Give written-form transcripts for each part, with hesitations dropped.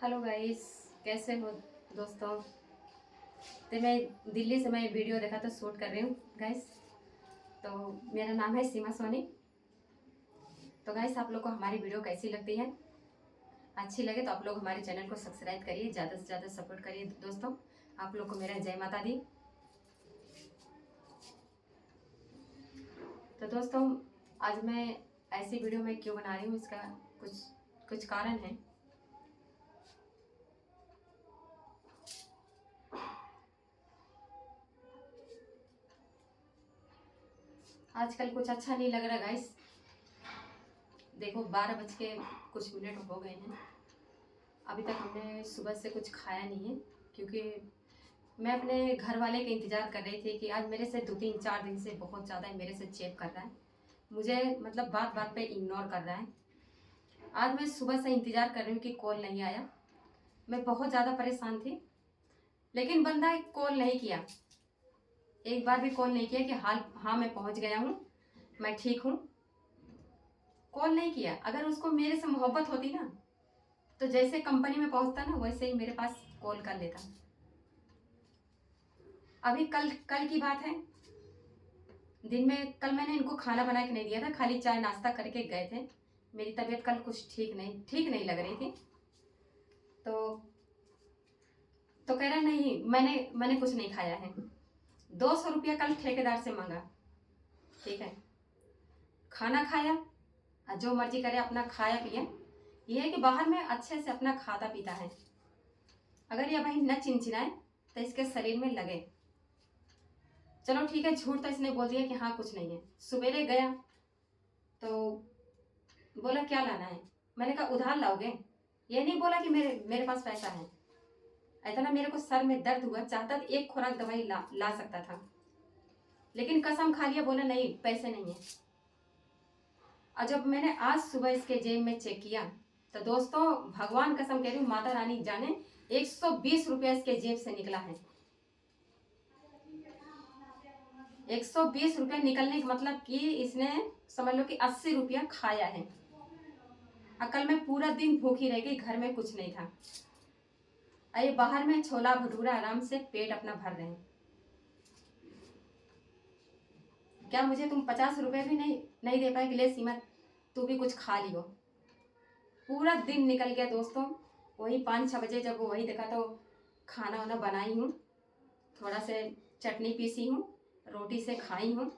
Hello guys, कैसे हो दोस्तों। तो मैं दिल्ली से मैं वीडियो देखा तो शूट कर रही हूँ गाइस। तो मेरा नाम है सीमा सोनी। तो गाइस, आप लोग को हमारी वीडियो कैसी लगती है? अच्छी लगे तो आप लोग हमारे चैनल को सब्सक्राइब करिए, ज़्यादा से ज़्यादा सपोर्ट करिए दोस्तों। आप लोग को मेरा जय माता दी। तो दोस्तों, आज मैं ऐसी वीडियो में क्यों बना रही हूँ, इसका कुछ कुछ कारण है। आजकल कुछ अच्छा नहीं लग रहा गाइस। देखो, 12 बज के कुछ मिनट हो गए हैं। अभी तक हमने सुबह से कुछ खाया नहीं है, क्योंकि मैं अपने घर वाले का इंतज़ार कर रही थी कि आज मेरे से 2-3-4 दिन से बहुत ज़्यादा मेरे से चेप कर रहा है। मुझे मतलब बात बात पे इग्नोर कर रहा है। आज मैं सुबह से इंतज़ार कर रही हूँ कि कॉल नहीं आया। मैं बहुत ज़्यादा परेशान थी, लेकिन बंदा एक कॉल नहीं किया। एक बार भी कॉल नहीं किया कि हाँ मैं पहुँच गया हूँ, मैं ठीक हूँ। कॉल नहीं किया। अगर उसको मेरे से मोहब्बत होती ना, तो जैसे कंपनी में पहुँचता ना, वैसे ही मेरे पास कॉल कर लेता। अभी कल कल की बात है। दिन में कल मैंने इनको खाना बना के नहीं दिया था, खाली चाय नाश्ता करके गए थे। मेरी तबीयत कल कुछ ठीक नहीं लग रही थी। तो कह रहा नहीं, मैंने कुछ नहीं खाया है। 200 रुपया कल ठेकेदार से मांगा। ठीक है, खाना खाया, जो मर्जी करे अपना खाया पिया। यह है कि बाहर में अच्छे से अपना खाता पीता है। अगर ये भाई न चिनचिनाए तो इसके शरीर में लगे। चलो ठीक है, झूठ तो इसने बोल दिया कि हाँ कुछ नहीं है। सवेरे गया तो बोला क्या लाना है। मैंने कहा उधार लाओगे। ये नहीं बोला कि मेरे पास पैसा है। इतना मेरे को सर में दर्द हुआ, चाहता तो एक खुराक दवाई ला सकता था, लेकिन कसम खा लिया, बोला नहीं पैसे नहीं है। और जब मैंने आज सुबह इसके जेब में चेक किया, तो दोस्तों भगवान कसम कह रही हूँ, माता रानी जाने, 120 रुपया इसके जेब से निकला है। 120 रुपया निकलने का मतलब कि इसने समझ लो कि 80 रुपया खाया है। और कल मैं पूरा दिन भूखी रह गई, घर में कुछ नहीं था। अरे बाहर में छोला भटूरा आराम से पेट अपना भर रहे हैं। क्या मुझे तुम 50 रुपए भी नहीं दे पाए कि ले सीमा तू भी कुछ खा लियो। पूरा दिन निकल गया दोस्तों। वही 5-6 बजे जब वही देखा तो खाना वाना बनाई हूँ, थोड़ा से चटनी पीसी हूँ, रोटी से खाई हूँ।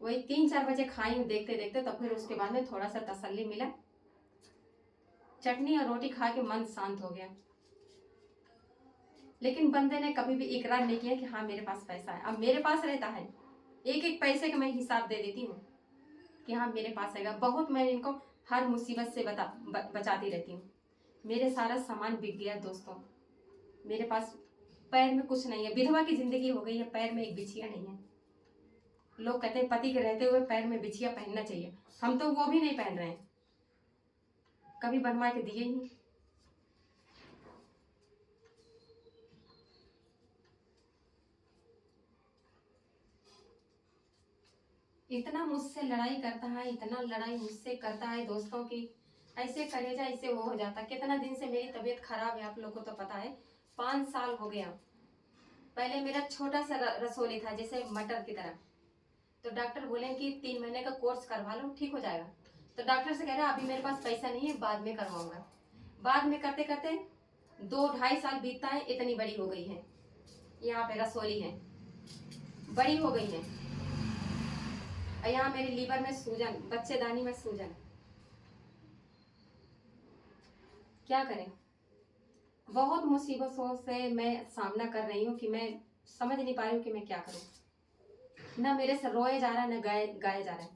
वही 3-4 बजे खाई हूँ देखते देखते। तो फिर उसके बाद में थोड़ा सा तसल्ली मिला। चटनी और रोटी खा के मन शांत हो गया। लेकिन बंदे ने कभी भी इकरार नहीं किया कि हाँ मेरे पास पैसा है। अब मेरे पास रहता है, एक एक पैसे का मैं हिसाब दे देती हूँ कि हाँ मेरे पास है। बहुत मैं इनको हर मुसीबत से बचाती रहती हूँ। मेरे सारा सामान बिक गया दोस्तों। मेरे पास पैर में कुछ नहीं है, विधवा की जिंदगी हो गई है, पैर में एक बिछिया नहीं है। लोग कहते हैं पति के रहते हुए पैर में बिछिया पहनना चाहिए, हम तो वो भी नहीं पहन रहे हैं, कभी बनवा के दिए ही नहीं। इतना मुझसे लड़ाई करता है, इतना लड़ाई मुझसे करता है दोस्तों की ऐसे करेजा ऐसे वो हो जाता। कितना दिन से मेरी तबीयत खराब है, आप लोगों को तो पता है। 5 साल हो गया। पहले मेरा छोटा सा रसोली था, जैसे मटर की तरह। तो डॉक्टर बोले कि 3 महीने का कोर्स करवा लो, ठीक हो जाएगा। तो डॉक्टर से कह रहा अभी मेरे पास पैसा नहीं है, बाद में करवाऊंगा। बाद में करते करते 2-2.5 साल बीतता है, इतनी बड़ी हो गई है। यहाँ पे रसोली है, बड़ी हो गई है। और यहाँ मेरे लीवर में सूजन, बच्चेदानी में सूजन। क्या करें। बहुत मुसीबतों से मैं सामना कर रही हूँ कि मैं समझ नहीं पा रही हूँ कि मैं क्या करूँ। ना मेरे से रोए जा रहा है, ना गाया जा रहा है।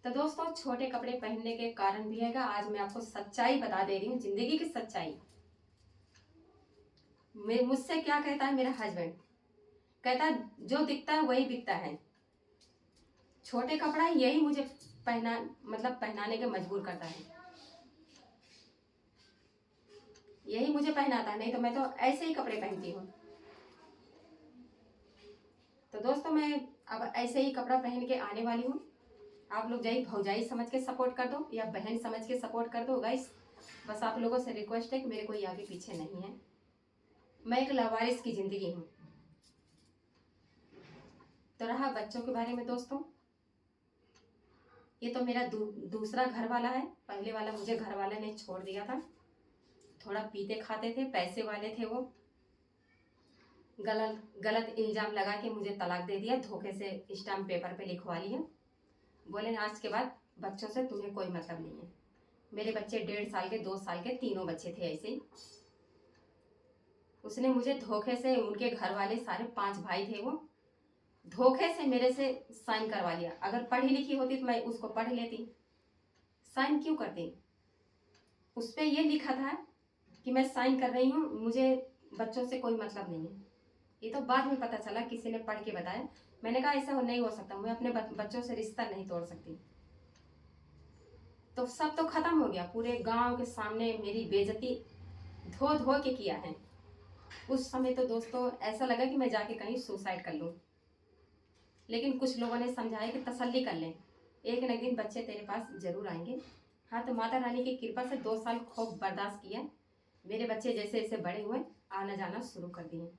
तो दोस्तों छोटे कपड़े पहनने के कारण भी हैगा। आज मैं आपको सच्चाई बता दे रही हूँ, जिंदगी की सच्चाई। मुझसे क्या कहता है मेरा हस्बैंड, कहता है जो दिखता है वही बिकता है। छोटे कपड़ा यही मुझे पहनाने के मजबूर करता है, यही मुझे पहनाता है, नहीं तो मैं तो ऐसे ही कपड़े पहनती हूँ। तो दोस्तों मैं अब ऐसे ही कपड़ा पहन के आने वाली हूँ। आप लोग जाइए भौजाई समझ के सपोर्ट कर दो या बहन समझ के सपोर्ट कर दो गाइस। बस आप लोगों से रिक्वेस्ट है कि मेरे कोई आगे पीछे नहीं है। मैं एक लावारिस की ज़िंदगी हूँ। तो रहा बच्चों के बारे में दोस्तों, ये तो मेरा दूसरा घर वाला है। पहले वाला मुझे घर वाले ने छोड़ दिया था। थोड़ा पीते खाते थे, पैसे वाले थे वो। गलत गलत इल्ज़ाम लगा के मुझे तलाक दे दिया, धोखे से स्टाम्प पेपर पे लिखवा लिया। बोले आज के बाद बच्चों से तुम्हें कोई मतलब नहीं है। मेरे बच्चे 1.5 साल के, 2 साल के, तीनों बच्चे थे ऐसे ही। उसने मुझे धोखे से, उनके घर वाले सारे 5 भाई थे वो, धोखे से मेरे से साइन करवा लिया। अगर पढ़ी लिखी होती तो मैं उसको पढ़ लेती, साइन क्यों करती? उस पर यह लिखा था कि मैं साइन कर रही हूँ, मुझे बच्चों से कोई मतलब नहीं है। ये तो बाद में पता चला, किसी ने पढ़ के बताया। मैंने कहा ऐसा नहीं हो सकता, मैं अपने बच्चों से रिश्ता नहीं तोड़ सकती। तो सब तो खत्म हो गया, पूरे गांव के सामने मेरी बेइज्जती धो धो के किया है। उस समय तो दोस्तों ऐसा लगा कि मैं जाके कहीं सुसाइड कर लूं। लेकिन कुछ लोगों ने समझाया कि तसल्ली कर लें, एक न एक दिन बच्चे तेरे पास जरूर आएंगे। हाँ, तो माता रानी की कृपा से 2 साल खूब बर्दाश्त किया। मेरे बच्चे जैसे जैसे बड़े हुए, आना जाना शुरू कर दिए।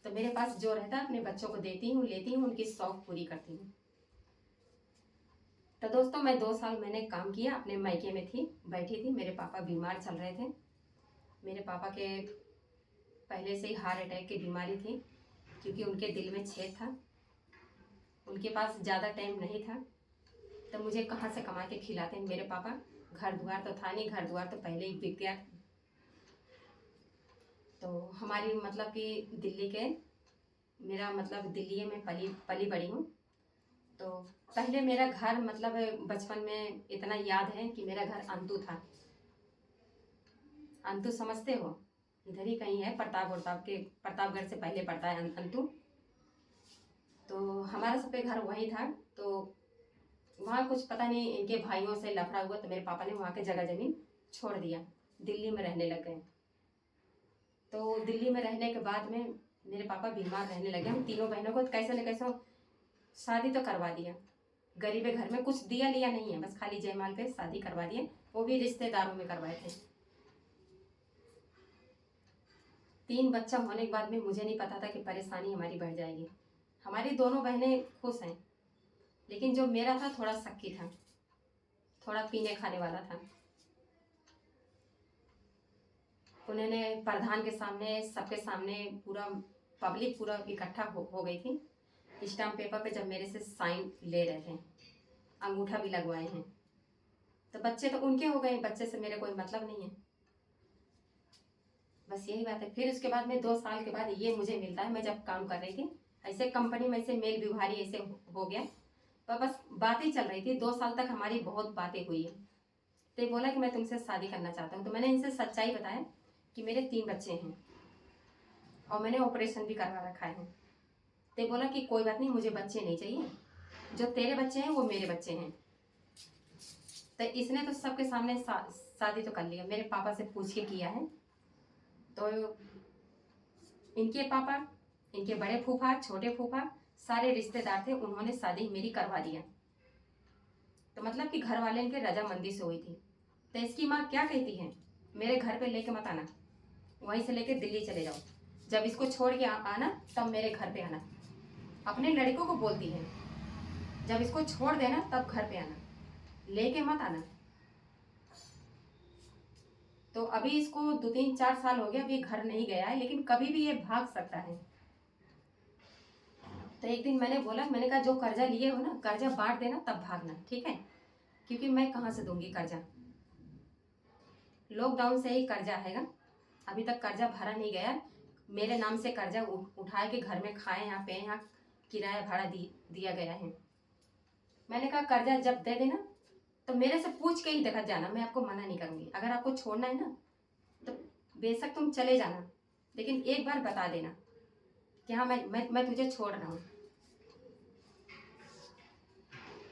तो मेरे पास जो रहता है अपने बच्चों को देती हूँ, लेती हूँ, उनकी शौक पूरी करती हूँ। तो दोस्तों मैं 2 साल मैंने काम किया, अपने मायके में थी, बैठी थी। मेरे पापा बीमार चल रहे थे। मेरे पापा के पहले से ही हार्ट अटैक की बीमारी थी, क्योंकि उनके दिल में छेद था। उनके पास ज़्यादा टाइम नहीं था। तो मुझे कहाँ से कमा के खिलाते मेरे पापा? घर द्वार तो था नहीं, घर द्वार तो पहले ही बिक गया। तो हमारी मतलब कि दिल्ली के, मेरा मतलब दिल्ली में पली बड़ी हूँ। तो पहले मेरा घर मतलब बचपन में इतना याद है कि मेरा घर अंतु था। अंतु समझते हो? इधर ही कहीं है, प्रतापगढ़ से पहले पड़ता है अंतु। तो हमारा सब घर वहीं था। तो वहाँ कुछ पता नहीं, इनके भाइयों से लफड़ा हुआ, तो मेरे पापा ने वहाँ के जगह जमीन छोड़ दिया, दिल्ली में रहने लग गए। तो दिल्ली में रहने के बाद में मेरे पापा बीमार रहने लगे। हम तीनों बहनों को कैसे न कैसे शादी तो करवा दिया। गरीबे घर में कुछ दिया लिया नहीं है, बस खाली जयमाल पे शादी करवा दिए, वो भी रिश्तेदारों में करवाए थे। 3 बच्चा होने के बाद में मुझे नहीं पता था कि परेशानी हमारी बढ़ जाएगी। हमारी दोनों बहनें खुश हैं, लेकिन जो मेरा था थोड़ा शक्की था, थोड़ा पीने खाने वाला था। उन्होंने प्रधान के सामने, सबके सामने, पूरा पब्लिक पूरा इकट्ठा हो गई थी। स्टाम्प पेपर पे जब मेरे से साइन ले रहे थे, अंगूठा भी लगवाए हैं। तो बच्चे तो उनके हो गए, बच्चे से मेरे कोई मतलब नहीं है। बस यही बात है। फिर उसके बाद में 2 साल के बाद ये मुझे मिलता है। मैं जब काम कर रही थी ऐसे कंपनी में, ऐसे मेल विभारी ऐसे हो गया। तो बस बातें चल रही थी, 2 साल तक हमारी बहुत बातें हुई है। तो ये बोला कि मैं तुमसे शादी करना चाहता हूँ। तो मैंने इनसे सच्चाई बताया कि मेरे 3 बच्चे हैं और मैंने ऑपरेशन भी करवा रखा है। तो बोला कि कोई बात नहीं, मुझे बच्चे नहीं चाहिए, जो तेरे बच्चे हैं वो मेरे बच्चे हैं। तो इसने तो सबके सामने शादी तो कर लिया, मेरे पापा से पूछ के किया है। तो इनके पापा, इनके बड़े फूफा, छोटे फूफा, सारे रिश्तेदार थे, उन्होंने शादी मेरी करवा दिया। तो मतलब कि घर वाले इनके रजामंदी से हुई थी। तो इसकी माँ क्या कहती है, मेरे घर पे लेके मत आना, वहीं से लेके दिल्ली चले जाओ, जब इसको छोड़ के आना तब मेरे घर पे आना। अपने लड़कों को बोलती है, जब इसको छोड़ देना तब घर पे आना, लेके मत आना। तो अभी इसको 2-3-4 साल हो गए, अभी घर नहीं गया है, लेकिन कभी भी ये भाग सकता है। तो एक दिन मैंने बोला, मैंने कहा जो कर्जा लिए हो ना, कर्जा बांट देना तब भागना, ठीक है? क्योंकि मैं कहाँ से दूंगी कर्जा, लॉकडाउन से ही कर्जा आएगा, अभी तक कर्जा भरा नहीं गया। मेरे नाम से कर्जा उठा के घर में खाए, यहाँ पे, यहाँ किराया भाड़ा दिया गया है। मैंने कहा कर्जा जब दे देना तो मेरे से पूछ के ही देखा जाना, मैं आपको मना नहीं करूंगी। अगर आपको छोड़ना है ना तो बेशक तुम चले जाना, लेकिन एक बार बता देना कि हाँ मैं तुझे छोड़ रहा हूँ।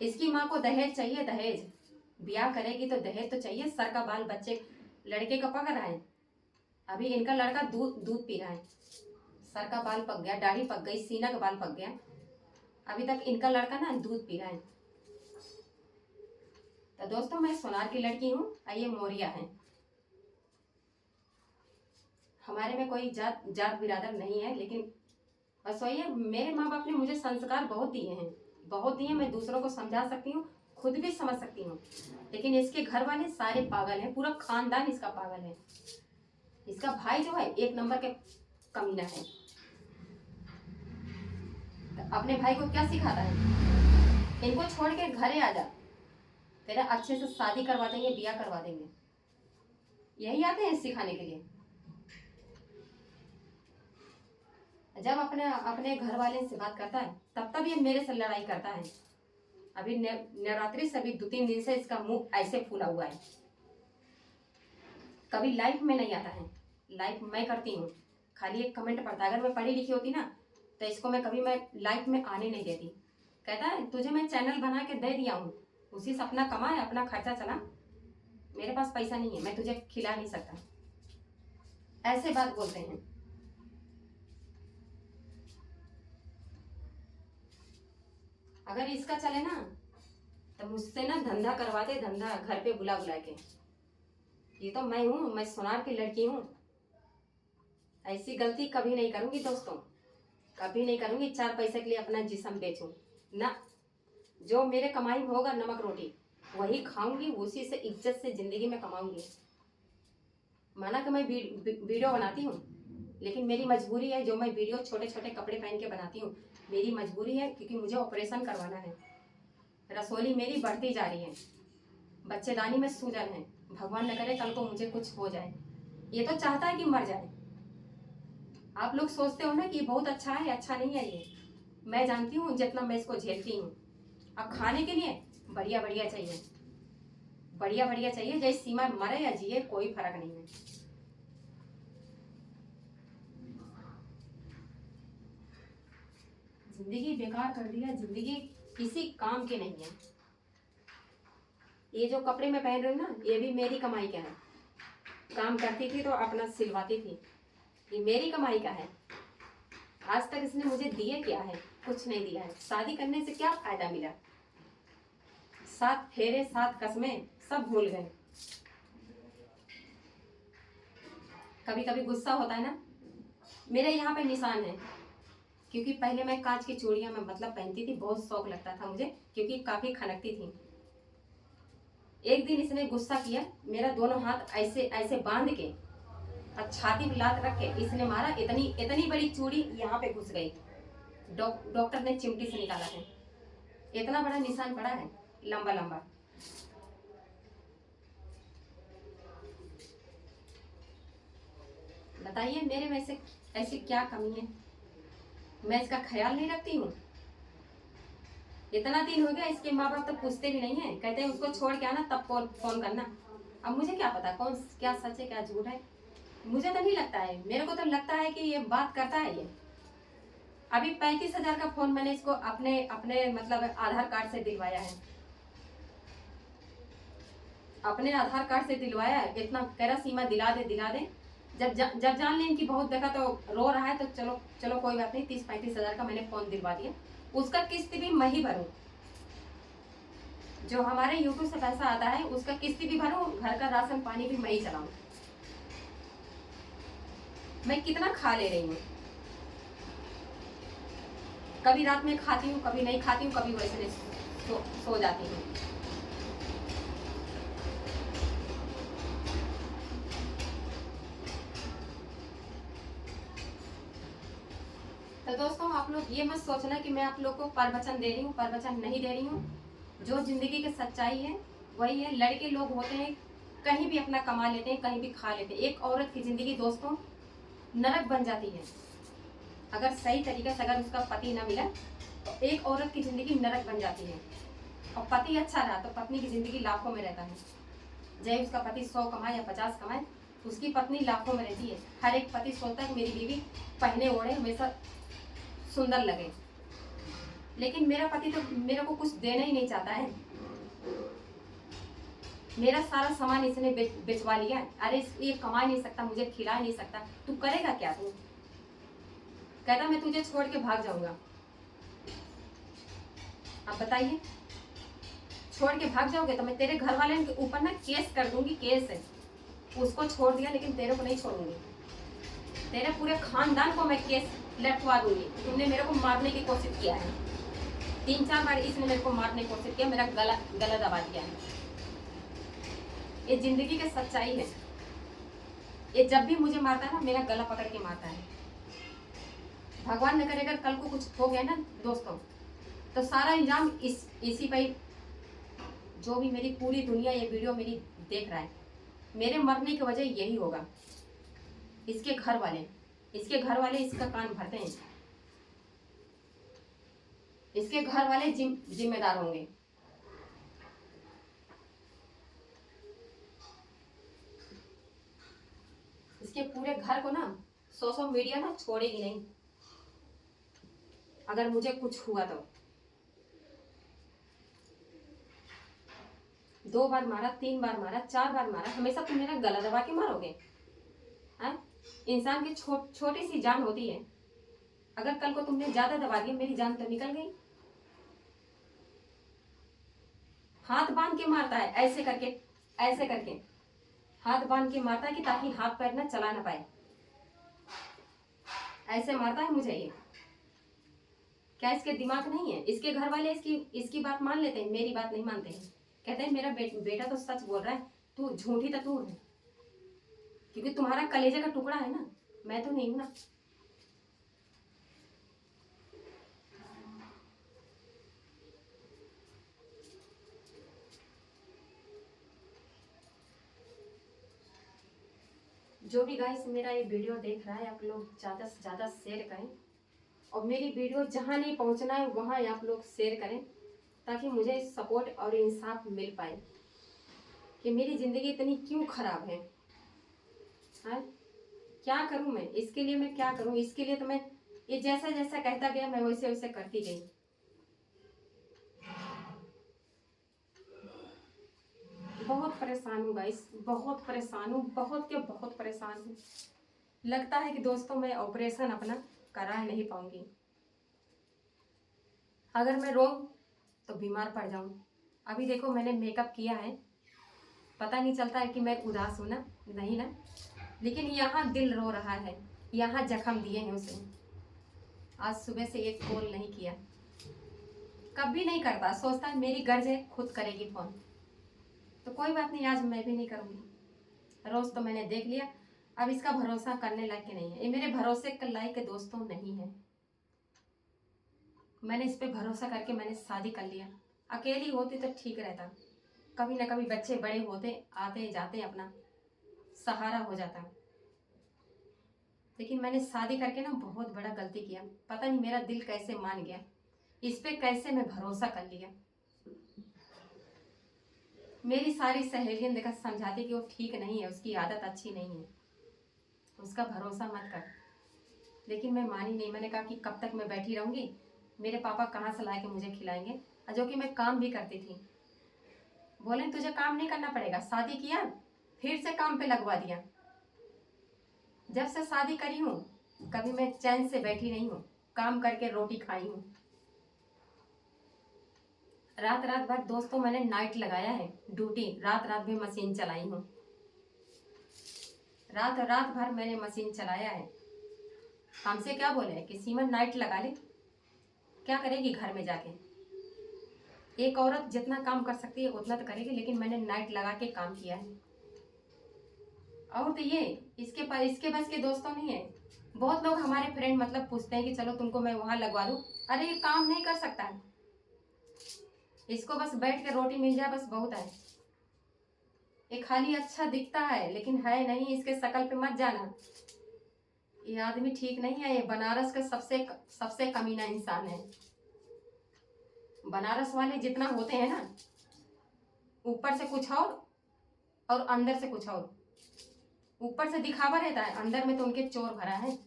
इसकी माँ को दहेज चाहिए, दहेज, ब्याह करेगी तो दहेज तो चाहिए। सर का बाल बच्चे लड़के का पक रहा है, अभी इनका लड़का दूध पी रहा है, सर का बाल पक गया, दाढ़ी पक गई, सीना का बाल पक गया, अभी तक इनका लड़का ना दूध पी रहा है। तो दोस्तों मैं सोनार की लड़की हूँ और ये मोरिया है। हमारे में कोई जात जात बिरादर नहीं है, लेकिन बस वही है, मेरे माँ बाप ने मुझे संस्कार बहुत दिए हैं, बहुत दिए। मैं दूसरों को समझा सकती हूँ, खुद भी समझ सकती हूँ, लेकिन इसके घर वाले सारे पागल हैं, पूरा खानदान इसका पागल है। इसका भाई जो है एक नंबर के कमीना है। तो अपने भाई को क्या सिखाता है, इनको छोड़ के घरे आ जा, तेरा अच्छे से शादी करवा देंगे, ब्याह करवा देंगे, यही आते हैं सिखाने के लिए। जब अपने अपने घर वाले से बात करता है तब ये मेरे से लड़ाई करता है। अभी नवरात्रि से अभी 2-3 दिन से इसका मुंह ऐसे फूला हुआ है। कभी लाइफ में नहीं आता है, लाइफ मैं करती हूँ, खाली एक कमेंट पढ़ता है। अगर मैं पढ़ी लिखी होती ना तो इसको मैं लाइफ में आने नहीं देती। कहता है तुझे मैं चैनल बना के दे दिया हूँ, उसी से अपना कमाए, अपना खर्चा चला, मेरे पास पैसा नहीं है, मैं तुझे खिला नहीं सकता, ऐसे बात बोलते हैं। अगर इसका चले ना तो मुझसे ना धंधा करवा दे, धंधा घर पे बुला बुला के। ये तो मैं हूँ, मैं सोनार की लड़की हूँ, ऐसी गलती कभी नहीं करूंगी दोस्तों, कभी नहीं करूंगी। 4 पैसे के लिए अपना जिस्म बेचूं ना, जो मेरे कमाई में होगा नमक रोटी वही खाऊंगी, उसी से इज्जत से जिंदगी में कमाऊंगी। माना कि मैं वीडियो बनाती हूँ, लेकिन मेरी मजबूरी है, जो मैं वीडियो छोटे छोटे कपड़े पहन के बनाती हूँ, मेरी मजबूरी है, क्योंकि मुझे ऑपरेशन करवाना है। रसोली मेरी बढ़ती जा रही है, बच्चेदानी में सूजन है, भगवान न करे कल को मुझे कुछ हो जाए। ये तो चाहता है कि मर जाए। आप लोग सोचते हो ना कि बहुत अच्छा है, अच्छा नहीं है ये, मैं जानती हूँ जितना मैं इसको झेलती हूँ। अब खाने के लिए बढ़िया बढ़िया चाहिए, बढ़िया बढ़िया चाहिए, जैसे सीमा मरे या जिए कोई फर्क नहीं है। जिंदगी बेकार कर दिया, जिंदगी किसी काम की नहीं है। ये जो कपड़े मैं पहन रही हूँ ना, ये भी मेरी कमाई का है। काम करती थी तो अपना सिलवाती थी, ये मेरी कमाई का है। आज तक इसने मुझे दिए क्या है, कुछ नहीं दिया है। शादी करने से क्या फायदा मिला, 7 फेरे 7 कसमें सब भूल गए। कभी कभी गुस्सा होता है ना, मेरे यहाँ पे निशान है, क्योंकि पहले मैं कांच की चूड़ियां मैं मतलब पहनती थी, बहुत शौक लगता था मुझे, क्योंकि काफी खनकती थी। एक दिन इसने गुस्सा किया, मेरा दोनों हाथ ऐसे ऐसे बांध के और छाती पे लात रख के इसने मारा, इतनी इतनी बड़ी चूड़ी यहाँ पे घुस गई। डॉक्टर ने चिमटी से निकाला है, इतना बड़ा निशान पड़ा है, लंबा लंबा। बताइए मेरे में से ऐसी क्या कमी है, मैं इसका ख्याल नहीं रखती हूँ। इतना दिन हो गया, इसके माँ बाप तो पूछते भी नहीं है, कहते हैं उसको छोड़ के आना तब फोन करना। अब मुझे क्या पता कौन क्या सच है क्या झूठ है, मुझे तो नहीं लगता है, मेरे को तो लगता है कि ये बात करता है। ये अभी 35,000 का फोन मैंने इसको अपने अपने मतलब आधार कार्ड से दिलवाया है, अपने आधार कार्ड से दिलवाया है। इतना कह रहा सीमा दिला दे दिला दे। जब जान लें कि बहुत देखा तो रो रहा है, तो चलो चलो कोई बात नहीं, 30-35,000 का मैंने फोन दिलवा दिया, उसका किस्त भी मैं ही भरूं। जो हमारे यूट्यूब से पैसा आता है उसका किस्त भी भरूं, घर का राशन पानी भी मैं ही चलाऊं। मैं कितना खा ले रही हूँ, कभी रात में खाती हूँ, कभी नहीं खाती हूँ, कभी वैसे सो जाती हूँ। तो दोस्तों आप लोग ये मत सोचना कि मैं आप लोग को प्रवचन दे रही हूँ, प्रवचन नहीं दे रही हूँ। जो जिंदगी की सच्चाई है वही है। लड़के लोग होते हैं कहीं भी अपना कमा लेते हैं, कहीं भी खा लेते हैं। एक औरत की जिंदगी दोस्तों नरक बन जाती है, अगर सही तरीके से अगर उसका पति ना मिला तो एक औरत की जिंदगी नरक बन जाती है। और पति अच्छा रहा तो पत्नी की जिंदगी लाखों में रहता है। चाहे उसका पति 100 कमाए या 50 कमाए, उसकी पत्नी लाखों में रहती है। हर एक पति सोचता है कि मेरी बीवी पहने ओढ़े हमेशा सुंदर लगे, लेकिन मेरा पति तो मेरे को कुछ देना ही नहीं चाहता है। मेरा सारा सामान इसने बेचवा लिया। अरे ये कमा नहीं सकता, मुझे खिला नहीं सकता, तू करेगा क्या? तू कहता मैं तुझे छोड़ के भाग जाऊंगा। आप बताइए, छोड़ के भाग जाओगे तो मैं तेरे घर वाले के ऊपर ना केस कर दूंगी, केस है। उसको छोड़ दिया लेकिन तेरे को नहीं छोड़ूंगी। तेरे पूरे खानदान को मैं केस लटवा दूंगी। तुमने मेरे को मारने की कोशिश किया है, 3-4 बार इसने मेरे को मारने की कोशिश किया, मेरा गला दबा दिया है। ये जिंदगी की सच्चाई है। ये जब भी मुझे मारता है ना, मेरा गला पकड़ के मारता है। भगवान न करे अगर कल को कुछ हो गया ना दोस्तों, तो सारा इल्जाम इसी पे। जो भी मेरी पूरी दुनिया ये वीडियो मेरी देख रहा है, मेरे मरने की वजह यही होगा। इसके घर वाले इसका कान भरते हैं। इसके घर वाले जिम्मेदार होंगे। इसके पूरे घर को ना सोशल मीडिया ना छोड़ेगी नहीं। अगर मुझे कुछ हुआ तो 2 बार मारा, 3 बार मारा, 4 बार मारा, हमेशा तुम मेरा गला दबा के मारोगे? इंसान की छोटी सी जान होती है। अगर कल को तुमने ज्यादा दबा दिया, मेरी जान तो निकल गई। हाथ बांध के मारता है, ऐसे करके हाथ बांध के मारता है कि ताकि हाथ पैर ना चला ना पाए। ऐसे मारता है मुझे ये। क्या इसके दिमाग नहीं है? इसके घर वाले इसकी बात मान लेते हैं, मेरी बात नहीं मानते हैं। कहते हैं मेरा बेटा तो सच बोल रहा है, तू झूठी तो तू है, क्योंकि तुम्हारा कलेजे का टुकड़ा है ना, मैं तो नहीं हूं ना। जो भी गाइस मेरा ये वीडियो देख रहा है, आप लोग ज़्यादा से ज़्यादा शेयर करें, और मेरी वीडियो जहाँ नहीं पहुँचना है वहाँ आप लोग शेयर करें, ताकि मुझे सपोर्ट और इंसाफ मिल पाए कि मेरी ज़िंदगी इतनी क्यों ख़राब है। हाँ, क्या करूँ मैं इसके लिए? मैं क्या करूँ इसके लिए? तो मैं ये जैसा जैसा कहता गया मैं वैसे वैसे करती गई। बहुत परेशान हूँ गाइस, बहुत परेशान हूँ, बहुत के बहुत परेशान हूँ। लगता है कि दोस्तों मैं ऑपरेशन अपना करा नहीं पाऊंगी। अगर मैं रोऊं तो बीमार पड़ जाऊं। अभी देखो मैंने मेकअप किया है, पता नहीं चलता है कि मैं उदास हूं ना, नहीं ना, लेकिन यहाँ दिल रो रहा है, यहाँ जख्म दिए हैं उसे। आज सुबह से एक कॉल नहीं किया, कभी नहीं करता, सोचता है मेरी गर्ज है खुद करेगी फोन। तो कोई बात नहीं, आज मैं भी नहीं करूँगी। रोज तो मैंने देख लिया, अब इसका भरोसा करने लायक नहीं है। ये मेरे भरोसे के लायक के दोस्तों नहीं है। मैंने इस पे भरोसा करके मैंने शादी कर लिया। अकेली होती तो ठीक रहता, कभी ना कभी बच्चे बड़े होते, आते जाते, अपना सहारा हो जाता। लेकिन मैंने शादी करके ना बहुत बड़ा गलती किया। पता नहीं मेरा दिल कैसे मान गया, इस पे कैसे मैं भरोसा कर लिया। मेरी सारी सहेलियां देखा समझाती कि वो ठीक नहीं है, उसकी आदत अच्छी नहीं है, उसका भरोसा मत कर। लेकिन मैं मानी नहीं। मैंने कहा कि कब तक मैं बैठी रहूंगी, मेरे पापा कहाँ से ला के मुझे खिलाएंगे, और जो कि मैं काम भी करती थी। बोले तुझे काम नहीं करना पड़ेगा, शादी किया फिर से काम पे लगवा दिया। जब से शादी करी हूँ कभी मैं चैन से बैठी नहीं हूँ, काम करके रोटी खाई हूँ। रात रात भर दोस्तों मैंने नाइट लगाया है ड्यूटी, रात रात भी मशीन चलाई हूँ, रात रात भर मैंने मशीन चलाया है। हमसे क्या बोले कि सीमन नाइट लगा ले, क्या करेगी घर में जाके? एक औरत जितना काम कर सकती है उतना तो करेगी, लेकिन मैंने नाइट लगा के काम किया है। और तो ये इसके बस के दोस्तों नहीं है। बहुत लोग हमारे फ्रेंड मतलब पूछते हैं कि चलो तुमको मैं वहां लगवा दूं। अरे ये काम नहीं कर सकता है, इसको बस बैठ के रोटी मिल जाए बस बहुत है। ये खाली अच्छा दिखता है लेकिन है नहीं, इसके शकल पे मत जाना। ये आदमी ठीक नहीं है, ये बनारस का सबसे कमीना इंसान है। बनारस वाले जितना होते हैं ना, ऊपर से कुछ और अंदर से कुछ और। ऊपर से दिखावा रहता है, अंदर में तो उनके चोर भरा है।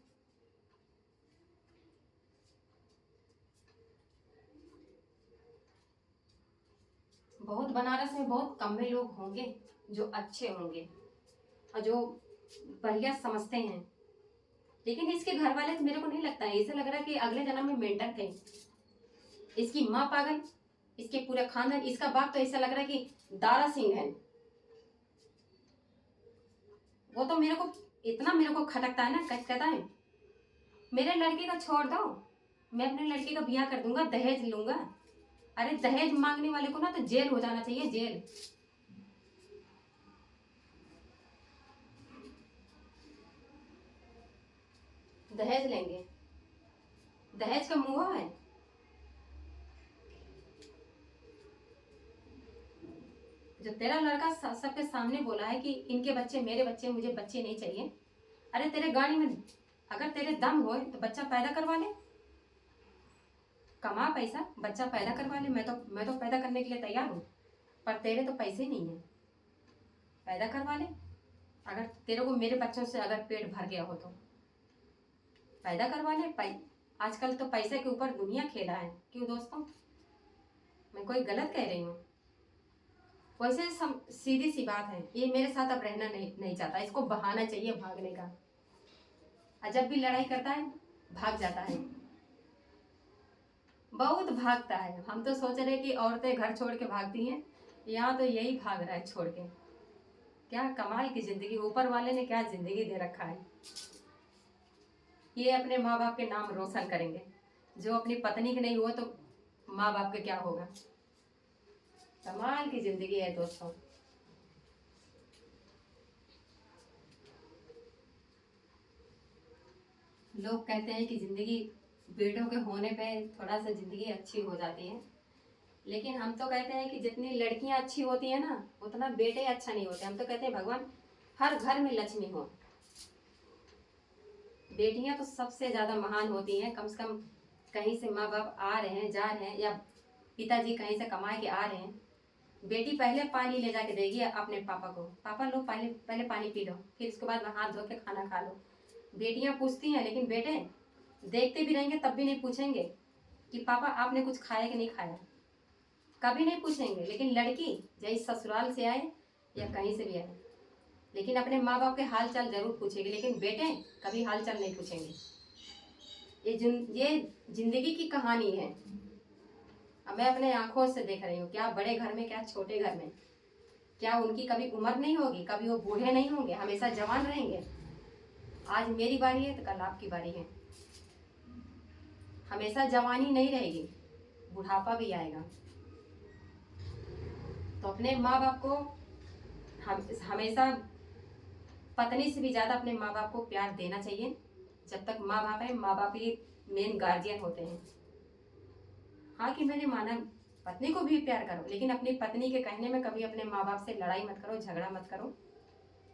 बहुत बनारस में बहुत कम में लोग होंगे जो अच्छे होंगे और जो बढ़िया समझते हैं। लेकिन इसके घर वाले तो मेरे को नहीं लगता है, ऐसा लग रहा है कि अगले जन्म में मेंटल थे। इसकी माँ पागल, इसके पूरे खानदान, इसका बाप तो ऐसा लग रहा है कि दारा सिंह है। वो तो मेरे को इतना मेरे को खटकता है ना, कहता है मेरे लड़के का छोड़ दो, मैं अपने लड़के का ब्याह कर दूंगा, दहेज लूंगा। अरे दहेज मांगने वाले को ना तो जेल हो जाना चाहिए, जेल। दहेज लेंगे, दहेज का मुंह है। जो तेरा लड़का सबके सामने बोला है कि इनके बच्चे मेरे बच्चे, मुझे बच्चे नहीं चाहिए। अरे तेरे गाड़ी में अगर तेरे दम हो तो बच्चा पैदा करवा ले, कमा पैसा, बच्चा पैदा करवा ले। मैं तो पैदा करने के लिए तैयार हूँ, पर तेरे तो पैसे नहीं है। पैदा करवा ले, अगर तेरे को मेरे बच्चों से अगर पेट भर गया हो तो पैदा करवा ले। आजकल तो पैसे के ऊपर दुनिया खेला है, क्यों दोस्तों? मैं कोई गलत कह रही हूँ? वैसे सीधी सी बात है, ये मेरे साथ अब रहना नहीं चाहता, इसको बहाना चाहिए भागने का। और जब भी लड़ाई करता है भाग जाता है, बहुत भागता है। हम तो सोच रहे कि औरतें घर छोड़ के भागती हैं, यहाँ तो यही भाग रहा है छोड़ के। क्या कमाल की जिंदगी, ऊपर वाले ने क्या जिंदगी दे रखा है। ये अपने माँ बाप के नाम रोशन करेंगे, जो अपनी पत्नी के नहीं हुआ तो माँ बाप के क्या होगा। कमाल की जिंदगी है दोस्तों। लोग कहते हैं कि जिंदगी बेटों के होने पे थोड़ा सा जिंदगी अच्छी हो जाती है, लेकिन हम तो कहते हैं कि जितनी लड़कियां अच्छी होती है ना, उतना बेटे अच्छा नहीं होते। हम तो कहते हैं भगवान हर घर में लक्ष्मी हो। बेटियां तो सबसे ज्यादा महान होती हैं। कम से कम कहीं से माँ बाप आ रहे हैं, जा रहे हैं, या पिताजी कहीं से कमा के आ रहे हैं, बेटी पहले पानी ले जाके देगी अपने पापा को, पापा लो पहले पानी पी लो, फिर उसके बाद हाथ धो के खाना खा लो। बेटियां पूछती हैं, लेकिन बेटे देखते भी रहेंगे तब भी नहीं पूछेंगे कि पापा आपने कुछ खाया कि नहीं खाया, कभी नहीं पूछेंगे। लेकिन लड़की चाहे ससुराल से आए या कहीं से भी आए, लेकिन अपने माँ बाप के हाल चाल जरूर पूछेंगे, लेकिन बेटे कभी हाल चाल नहीं पूछेंगे। ये जिंदगी की कहानी है। अब मैं अपने आंखों से देख रही हूँ, क्या बड़े घर में क्या छोटे घर में, क्या उनकी कभी उम्र नहीं होगी, कभी वो बूढ़े नहीं होंगे, हमेशा जवान रहेंगे। आज मेरी बारी है तो कल आपकी बारी है। हमेशा जवानी नहीं रहेगी, बुढ़ापा भी आएगा। तो अपने माँ बाप को हमेशा पत्नी से भी ज्यादा अपने माँ बाप को प्यार देना चाहिए। जब तक माँ बाप है, माँ बाप ही मेन गार्जियन होते हैं। हाँ कि मैंने माना पत्नी को भी प्यार करो, लेकिन अपनी पत्नी के कहने में कभी अपने माँ बाप से लड़ाई मत करो, झगड़ा मत करो।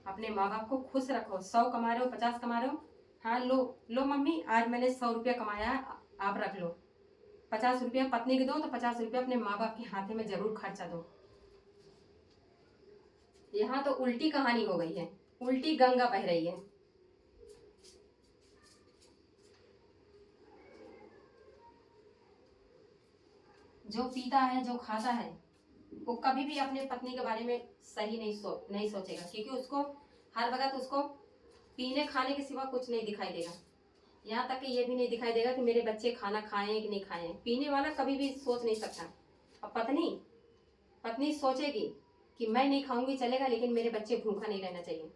अपने माँ बाप को खुश रखो। 100 कमा रहे हो, 50 कमा रहे हो, हाँ लो मम्मी आज मैंने 100 रुपया कमाया है, आप रख लो। 50 रुपया पत्नी को दो तो 50 रुपया अपने माँ बाप के हाथे में जरूर खर्चा दो। यहाँ तो उल्टी कहानी हो गई है, उल्टी गंगा बह रही है। जो पीता है, जो खाता है, वो कभी भी अपने पत्नी के बारे में सही नहीं सोचेगा, क्योंकि उसको हर वक्त उसको पीने खाने के सिवा कुछ नहीं दिखाई देगा। यहाँ तक कि ये भी नहीं दिखाई देगा कि मेरे बच्चे खाना खाएं कि नहीं खाएं। पीने वाला कभी भी सोच नहीं सकता। अब पत्नी सोचेगी कि मैं नहीं खाऊंगी चलेगा, लेकिन मेरे बच्चे भूखा नहीं रहना चाहिए।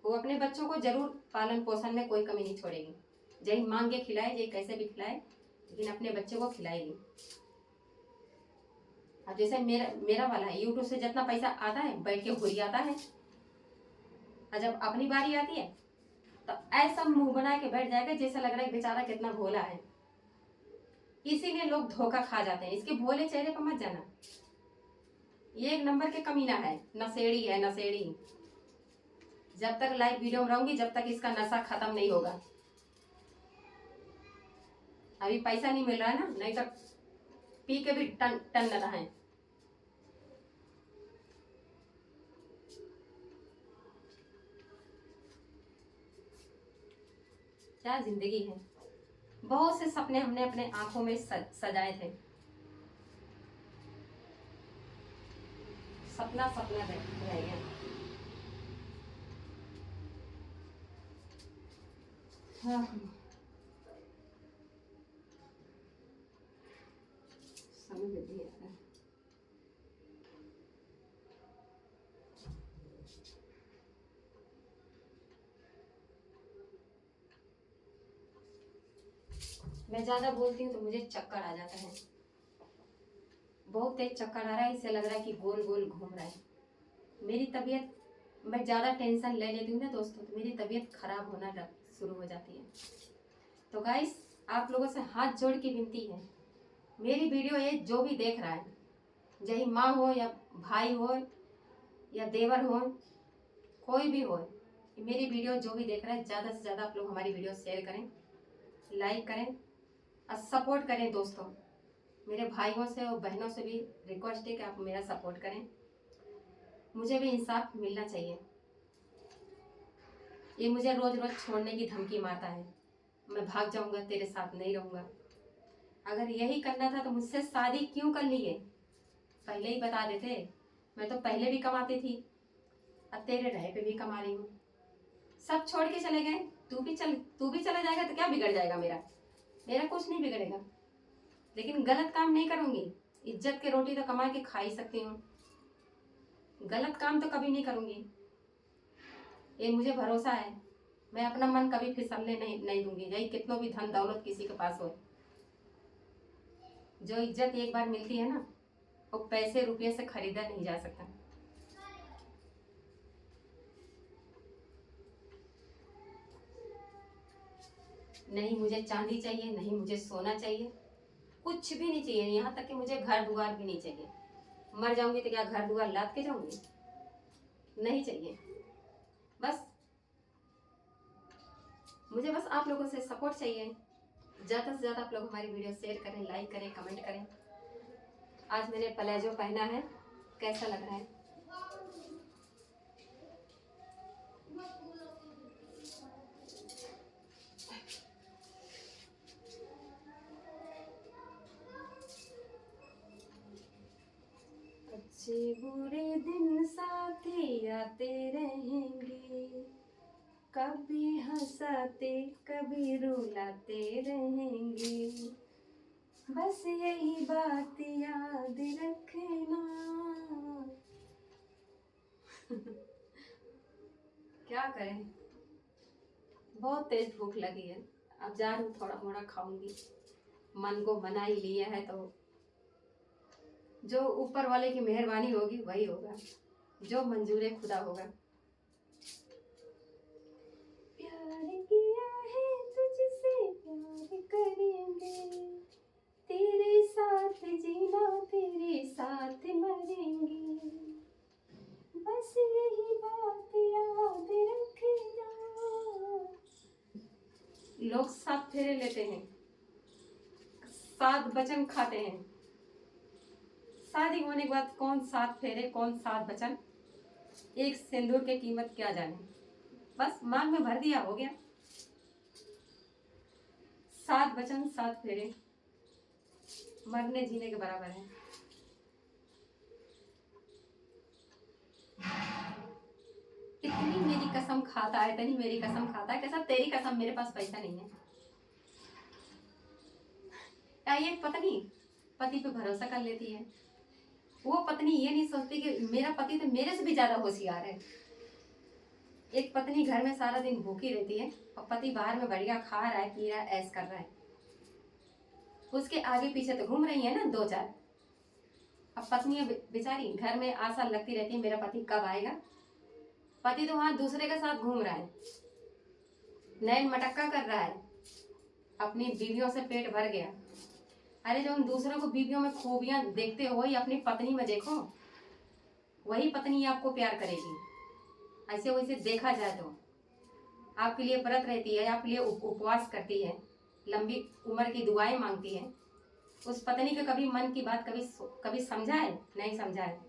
वो अपने बच्चों को जरूर पालन पोषण में कोई कमी नहीं छोड़ेगी, चाहे मांग के खिलाए, चाहे कैसे भी खिलाए, लेकिन अपने बच्चे को खिलाएगी। अब जैसे मेरा वाला है, यूट्यूब से जितना पैसा आता है बैठ के हुरी आता है, और जब अपनी बारी आती है तो ऐसा मुंह बना के बैठ जाएगा जैसा लग रहा है बेचारा कितना भोला है। इसीलिए लोग धोखा खा जाते हैं। इसके भोले चेहरे पर मत जाना, ये एक नंबर के कमीना है, नशेड़ी है, नशेड़ी। जब तक लाइव वीडियो में रहूंगी, जब तक इसका नशा खत्म नहीं होगा। अभी पैसा नहीं मिल रहा है ना, नहीं तो पी के भी टन टन न रहे। क्या जिंदगी है। बहुत से सपने हमने अपने आंखों में सजाए थे, सपना सपना रह गया। हाँ, समझ नहीं आ रहा। मैं ज़्यादा बोलती हूँ तो मुझे चक्कर आ जाता है, बहुत तेज चक्कर आ रहा है, इससे लग रहा है कि गोल गोल घूम रहा है। मेरी तबीयत, मैं ज़्यादा टेंशन ले लेती हूँ ना दोस्तों, तो मेरी तबीयत खराब होना शुरू हो जाती है। तो गाइस, आप लोगों से हाथ जोड़ के विनती है, मेरी वीडियो ये जो भी देख रहा है, चाहे माँ हो या भाई हो या देवर हो, कोई भी हो, मेरी वीडियो जो भी देख रहा है, ज़्यादा से ज़्यादा आप लोग हमारी वीडियो शेयर करें, लाइक करें और सपोर्ट करें दोस्तों। मेरे भाइयों से और बहनों से भी रिक्वेस्ट है कि आप मेरा सपोर्ट करें, मुझे भी इंसाफ मिलना चाहिए। ये मुझे रोज़ रोज़ छोड़ने की धमकी मारता है, मैं भाग जाऊंगा, तेरे साथ नहीं रहूंगा। अगर यही करना था तो मुझसे शादी क्यों कर ली है, पहले ही बता देते। मैं तो पहले भी कमाती थी, अब तेरे रहे पे भी कमा रही हूँ। सब छोड़ के चले गए, तू भी चला जाएगा तो क्या बिगड़ जाएगा मेरा? मेरा कुछ नहीं बिगड़ेगा, लेकिन गलत काम नहीं करूंगी। इज्जत की रोटी तो कमा के खा ही सकती हूँ, गलत काम तो कभी नहीं करूंगी। ये मुझे भरोसा है, मैं अपना मन कभी फिसलने नहीं दूंगी। यही कितनों भी धन दौलत किसी के पास हो, जो इज्जत एक बार मिलती है ना, वो पैसे रुपये से खरीदा नहीं जा सकता। नहीं मुझे चांदी चाहिए, नहीं मुझे सोना चाहिए, कुछ भी नहीं चाहिए। यहाँ तक कि मुझे घर दुआर भी नहीं चाहिए। मर जाऊंगी तो क्या घर दुआर लाद के जाऊंगी? नहीं चाहिए। बस मुझे बस आप लोगों से सपोर्ट चाहिए। ज़्यादा से ज़्यादा आप लोग हमारी वीडियो शेयर करें, लाइक करें, कमेंट करें। आज मैंने प्लाजो पहना है, कैसा लग रहा है? अच्छे बुरे दिन साथी आते रहेंगे, कभी हंसाते कभी रुलाते रहेंगे, बस यही बात याद रखना। क्या करें, बहुत तेज भूख लगी है, अब जा रही हूँ, थोड़ा मोड़ा खाऊंगी। मन को मना ही लिया है तो जो ऊपर वाले की मेहरबानी होगी वही होगा, जो मंजूर खुदा होगा। प्यार किया है तुझसे, प्यार करेंगे, तेरे साथ जीना, तेरे साथ मरेंगे, बस यही बात याद रखना। लोग 7 फेरे लेते हैं, 7 वचन खाते हैं। शादी होने के बाद कौन 7 फेरे, कौन 7 वचन, एक सिंदूर की कीमत क्या जाने। बस मांग में भर दिया, हो गया। 7 वचन 7 फेरे मरने जीने के बराबर है। इतनी मेरी कसम खाता है, इतनी मेरी कसम खाता है, कैसा तेरी कसम मेरे पास पैसा नहीं है। या ये पत्नी पति पे भरोसा कर लेती है, वो पत्नी ये नहीं सोचती कि मेरा पति तो मेरे से भी ज्यादा होशियार है। एक पत्नी घर में सारा दिन भूखी रहती है और पति बाहर में बढ़िया खा रहा है, पी रहा है, ऐश कर रहा है, उसके आगे पीछे तो घूम रही है ना 2-4। अब पत्नी बेचारी घर में आशा लगती रहती है मेरा पति कब आएगा। पति तो वहां दूसरे के साथ घूम रहा है, नैन मटक्का कर रहा है, अपनी बीवियों से पेट भर गया। अरे जो उन दूसरों को बीवियों में खूबियां देखते हो, वही अपनी पत्नी में देखो, वही पत्नी आपको प्यार करेगी। ऐसे वैसे देखा जाए तो आपके लिए व्रत रहती है, आपके लिए उपवास करती है, लंबी उम्र की दुआएं मांगती है। उस पत्नी के कभी मन की बात कभी समझा है? नहीं समझा है।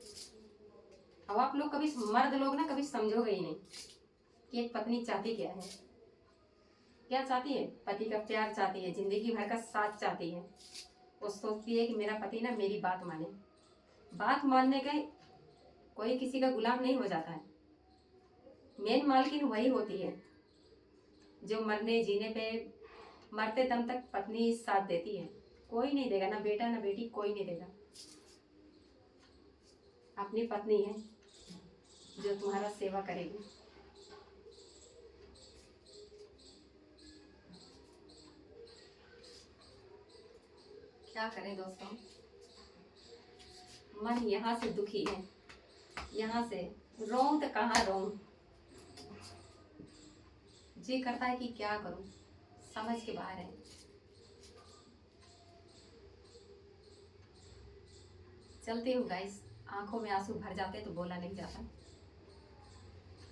अब आप लोग कभी, मर्द लोग ना, कभी समझोगे ही नहीं कि एक पत्नी चाहती क्या है। क्या चाहती है? पति का प्यार चाहती है, जिंदगी भर का साथ चाहती है। वो सोचती है कि मेरा पति ना मेरी बात माने। बात मानने के कोई किसी का गुलाम नहीं हो जाता है, मेन मालकिन वही होती है जो मरने जीने पे, मरते दम तक पत्नी साथ देती है। कोई नहीं देगा, ना बेटा ना बेटी, कोई नहीं देगा। अपनी पत्नी है जो तुम्हारा सेवा करेगी। क्या करें दोस्तों, मन यहाँ से दुखी है, यहाँ से रोऊं तो कहाँ रोऊं। जी करता है कि क्या करूं, समझ के बाहर है। चलती हूँ गाइस, आंखों में आंसू भर जाते तो बोला नहीं जाता।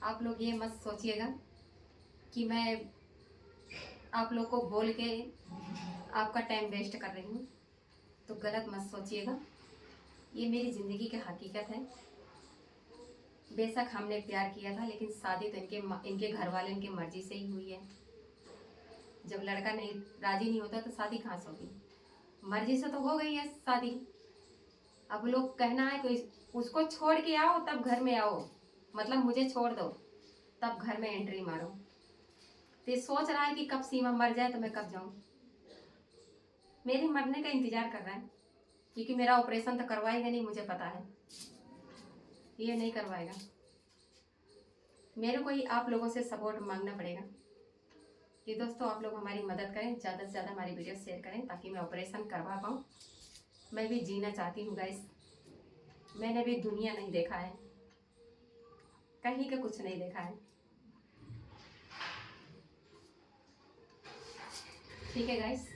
आप लोग ये मत सोचिएगा कि मैं आप लोग को बोल के आपका टाइम वेस्ट कर रही हूँ, तो गलत मत सोचिएगा। ये मेरी ज़िंदगी की हकीकत है। बेशक हमने प्यार किया था, लेकिन शादी तो इनके घर वाले इनकी मर्जी से ही हुई है। जब लड़का नहीं राजी नहीं होता तो शादी कहाँ से होगी, मर्जी से तो हो गई है शादी। अब लोग कहना है कोई उसको छोड़ के आओ तब घर में आओ, मतलब मुझे छोड़ दो तब घर में एंट्री मारो। तो ये सोच रहा है कि कब सीमा मर जाए तो मैं कब जाऊं। मेरे मरने का इंतजार कर रहा है, क्योंकि मेरा ऑपरेशन तो करवाएगा नहीं, मुझे पता है ये नहीं करवाएगा। मेरे को ही आप लोगों से सपोर्ट मांगना पड़ेगा कि दोस्तों आप लोग हमारी मदद करें, ज़्यादा से ज़्यादा हमारी वीडियो शेयर करें ताकि मैं ऑपरेशन करवा पाऊँ। मैं भी जीना चाहती हूँ गाइस। मैंने भी दुनिया नहीं देखा है, कहीं का कुछ नहीं देखा है। ठीक है गाइस,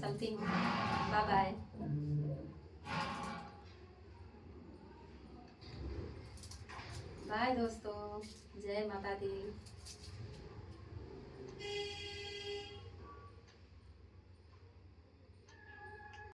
चलती हूँ, बाय बाय। बाय दोस्तों, जय माता दी।